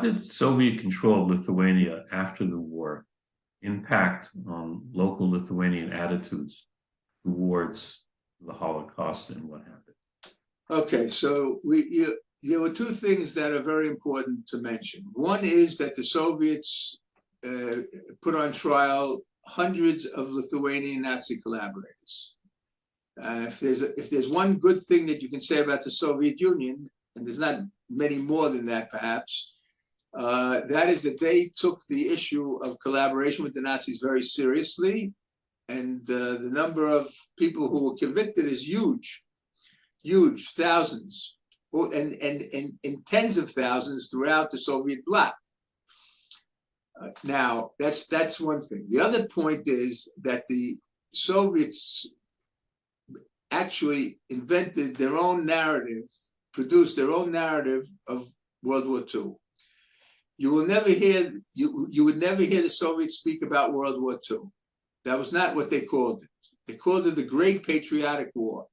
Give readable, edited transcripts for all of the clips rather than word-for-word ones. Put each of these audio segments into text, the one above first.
did Soviet control of Lithuania after the war impact on local Lithuanian attitudes towards the Holocaust and what happened? Okay, so there were two things that are very important to mention. One is that the Soviets put on trial hundreds of Lithuanian Nazi collaborators. If there's one good thing that you can say about the Soviet Union, and there's not many more than that perhaps, that is that they took the issue of collaboration with the Nazis very seriously, and the number of people who were convicted is huge, thousands, and tens of thousands throughout the Soviet bloc. Now, that's one thing. The other point is that the Soviets actually invented their own narrative, produced their own narrative of World War II. You would never hear the Soviets speak about World War II. That was not what they called it. They called it the Great Patriotic War.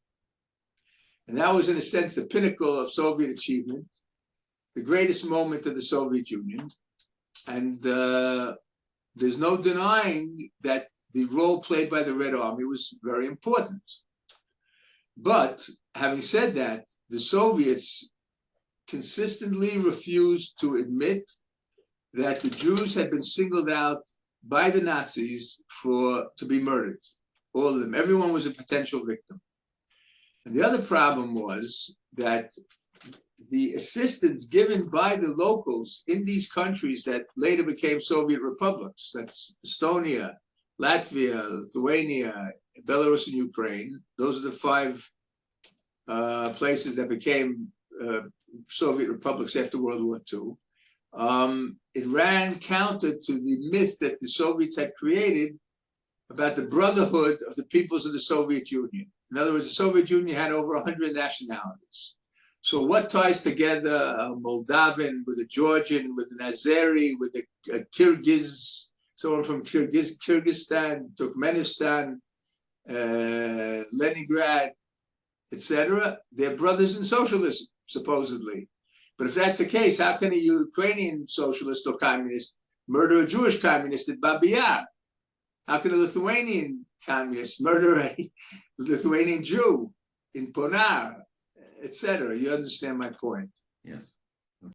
And that was, in a sense, the pinnacle of Soviet achievement, the greatest moment of the Soviet Union. And there's no denying that the role played by the Red Army was very important. But having said that, the Soviets consistently refused to admit that the Jews had been singled out by the Nazis to be murdered. All of them. Everyone was a potential victim. And the other problem was that the assistance given by the locals in these countries that later became Soviet republics, that's Estonia, Latvia, Lithuania, Belarus, and Ukraine. Those are the five places that became Soviet republics after World War II. It ran counter to the myth that the Soviets had created about the brotherhood of the peoples of the Soviet Union. In other words, the Soviet Union had over 100 nationalities. So what ties together a Moldavan with a Georgian, with an Azeri, with a Kyrgyz, someone from Kyrgyzstan, Turkmenistan, Leningrad, etc.? They're brothers in socialism, supposedly. But if that's the case, how can a Ukrainian socialist or communist murder a Jewish communist at Babi Yar? How can a Lithuanian communist murder a Lithuanian Jew in Ponar, etc.? You understand my point? Yes.